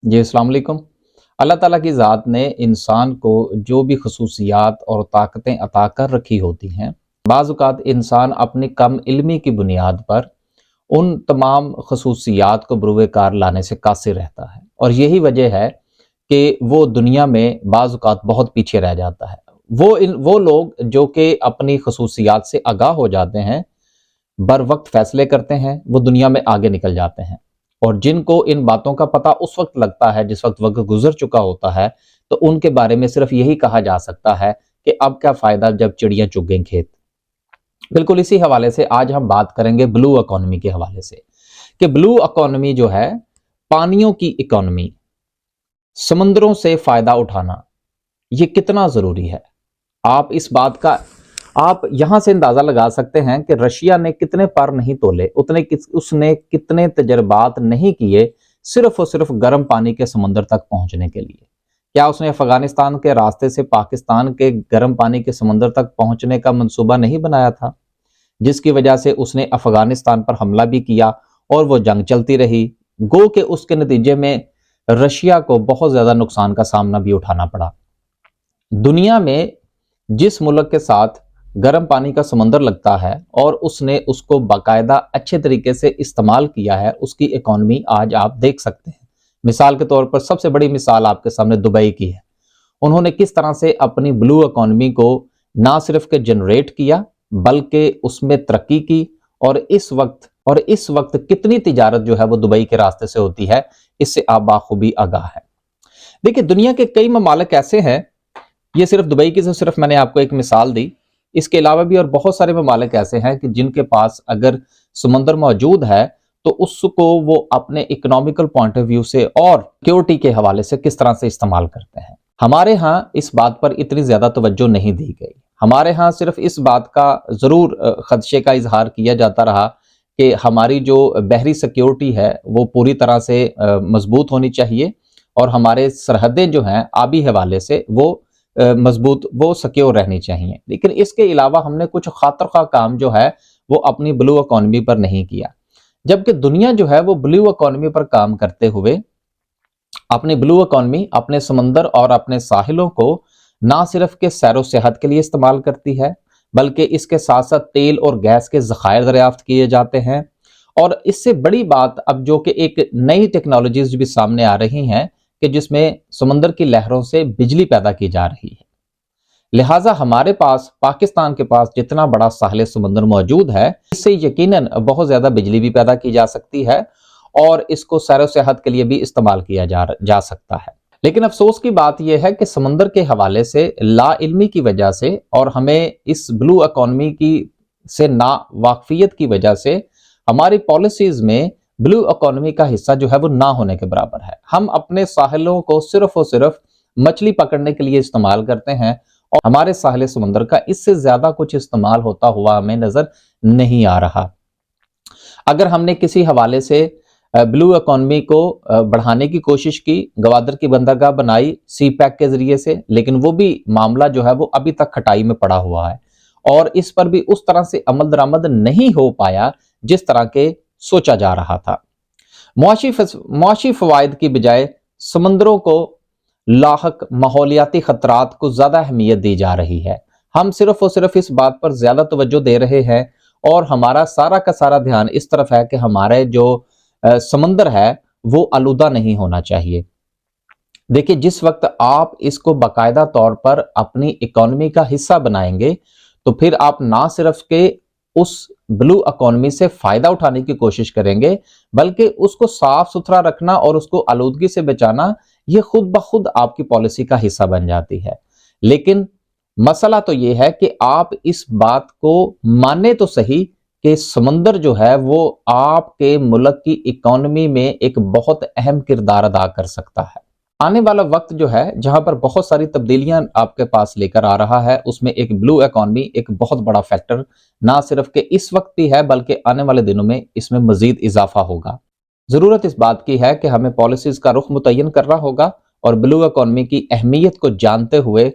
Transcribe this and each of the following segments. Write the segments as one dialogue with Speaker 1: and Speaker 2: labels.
Speaker 1: جی अस्सलाम वालेकुम। अल्लाह ताला की ज़ात ने इंसान को जो भी खसूसियात और ताकतें अता कर रखी होती हैं, बाज़ औक़ात इंसान अपनी कम इल्मी की बुनियाद पर उन तमाम खसूसियात को बरूए कार लाने से कासिर रहता है, और यही वजह है कि वो दुनिया में बाज़ औक़ात बहुत पीछे रह जाता है। वो लोग जो कि अपनी खसूसियात से आगाह हो जाते हैं, बर वक्त फैसले करते हैं, वो दुनिया में आगे निकल जाते हैं। और जिनको इन बातों का पता उस वक्त लगता है जिस वक्त गुजर चुका होता है, तो उनके बारे में सिर्फ यही कहा जा सकता है कि अब क्या फायदा जब चिड़ियां चुग गईं खेत। बिल्कुल इसी हवाले से आज हम बात करेंगे ब्लू इकोनॉमी के हवाले से, कि ब्लू इकोनॉमी जो है, पानियों की इकोनॉमी, समुद्रों से फायदा उठाना, ये कितना जरूरी है। आप यहां से अंदाजा लगा सकते हैं कि रशिया ने कितने पर नहीं तोले, उसने कितने तजर्बात नहीं किए सिर्फ और सिर्फ गर्म पानी के समंदर तक पहुंचने के लिए। क्या उसने अफगानिस्तान के रास्ते से पाकिस्तान के गर्म पानी के समंदर तक पहुंचने का मंसूबा नहीं बनाया था, जिसकी वजह से उसने अफगानिस्तान पर हमला भी किया और वो जंग चलती रही। गो के उसके नतीजे में रशिया को बहुत ज्यादा नुकसान का सामना भी उठाना पड़ा। दुनिया में जिस मुल्क के साथ गर्म पानी का समंदर लगता है और उसने उसको बाकायदा अच्छे तरीके से इस्तेमाल किया है, उसकी इकोनॉमी आज आप देख सकते हैं। मिसाल के तौर पर सबसे बड़ी मिसाल आपके सामने दुबई की है। उन्होंने किस तरह से अपनी ब्लू इकोनॉमी को ना सिर्फ के जनरेट किया बल्कि उसमें तरक्की की, और इस वक्त कितनी तिजारत जो है वो दुबई के रास्ते से होती है, इससे आप बाखूबी आगाह है। देखिए, दुनिया के कई ममालिक ऐसे हैं, ये सिर्फ दुबई की सिर्फ मैंने आपको एक मिसाल दी, इसके अलावा भी और बहुत सारे ममालिक ऐसे हैं कि जिनके पास अगर समंदर मौजूद है तो उसको वो अपने इकोनॉमिकल पॉइंट ऑफ व्यू से और सिक्योरिटी के हवाले से किस तरह से इस्तेमाल करते हैं। हमारे यहाँ इस बात पर इतनी ज्यादा तवज्जो नहीं दी गई। हमारे यहाँ सिर्फ इस बात का जरूर खदशे का इजहार किया जाता रहा कि हमारी जो बहरी सिक्योरिटी है वो पूरी तरह से मजबूत होनी चाहिए, और हमारे सरहदें जो हैं आबी हवाले से वो मजबूत, वो सिक्योर रहनी चाहिए। लेकिन इसके अलावा हमने कुछ खातर खा काम जो है वो अपनी ब्लू इकोनॉमी पर नहीं किया, जबकि दुनिया जो है वो ब्लू इकोनॉमी पर काम करते हुए अपनी ब्लू इकोनॉमी, अपने समंदर और अपने साहिलों को ना सिर्फ के सैरो सेहत के लिए इस्तेमाल करती है, बल्कि इसके साथ साथ तेल और गैस के ज़खायर दरियाफ्त किए जाते हैं। और इससे बड़ी बात अब जो कि एक नई टेक्नोलॉजीज भी सामने आ रही हैं कि जिसमें समंदर की लहरों से बिजली पैदा की जा रही है। लिहाजा हमारे पास, पाकिस्तान के पास जितना बड़ा साहिल समंदर मौजूद है, इससे यकीनन बहुत ज्यादा बिजली भी पैदा की जा सकती है और इसको सैरो सेहत के लिए भी इस्तेमाल किया जा सकता है। लेकिन अफसोस की बात यह है कि समंदर के हवाले से ला इल्मी की वजह से और हमें इस ब्लू इकोनॉमी की से ना वाकफियत की वजह से हमारी पॉलिसीज में ब्लू इकोनॉमी का हिस्सा जो है वो ना होने के बराबर है। हम अपने साहिलों को सिर्फ और सिर्फ मछली पकड़ने के लिए इस्तेमाल करते हैं और हमारे साहिल समंदर का इससे ज्यादा कुछ इस्तेमाल होता हुआ हमें नजर नहीं आ रहा। अगर हमने किसी हवाले से ब्लू इकोनॉमी को बढ़ाने की कोशिश की, गवादर की बंदरगाह बनाई सी पैक के जरिए से, लेकिन वो भी मामला जो है वो अभी तक खटाई में पड़ा हुआ है और इस पर भी उस तरह से अमल दरामद नहीं हो पाया जिस तरह के सोचा जा रहा था। मुआशी फवायद की बजाय समंदरों को लाहक माहौलियाती खतरात को ज्यादा अहमियत दी जा रही है। हम सिर्फ और सिर्फ इस बात पर ज्यादा तवज्जो दे रहे हैं और हमारा सारा का सारा ध्यान इस तरफ है कि हमारे जो समंदर है वो आलूदा नहीं होना चाहिए। देखिए, जिस वक्त आप इसको बाकायदा तौर पर अपनी इकोनॉमी का हिस्सा बनाएंगे तो फिर आप ना सिर्फ के उस ब्लू इकोनॉमी से फायदा उठाने की कोशिश करेंगे, बल्कि उसको साफ सुथरा रखना और उसको आलूदगी से बचाना ये खुद ब खुद आपकी पॉलिसी का हिस्सा बन जाती है। लेकिन मसला तो ये है कि आप इस बात को माने तो सही कि समंदर जो है वो आपके मुल्क की इकोनॉमी में एक बहुत अहम किरदार अदा कर सकता है। आने वाला वक्त जो है जहां पर बहुत सारी तब्दीलियां आपके पास लेकर आ रहा है, उसमें एक ब्लू इकोनॉमी एक बहुत बड़ा फैक्टर ना सिर्फ के इस वक्त भी है बल्कि आने वाले दिनों में इसमें मजीद इजाफा होगा। जरूरत इस बात की है कि हमें पॉलिसीज का रुख मुतय्यन करना होगा और ब्लू इकोनॉमी की अहमियत को जानते हुए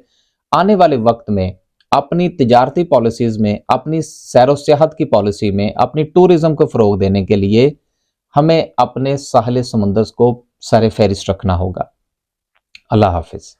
Speaker 1: आने वाले वक्त में अपनी तिजारती पॉलिसीज में, अपनी सैरो सियाहत की पॉलिसी में, अपनी टूरिज्म को फरोग देने के लिए हमें अपने साहिल समंदर को سر فہرست رکھنا ہوگا۔ اللہ حافظ۔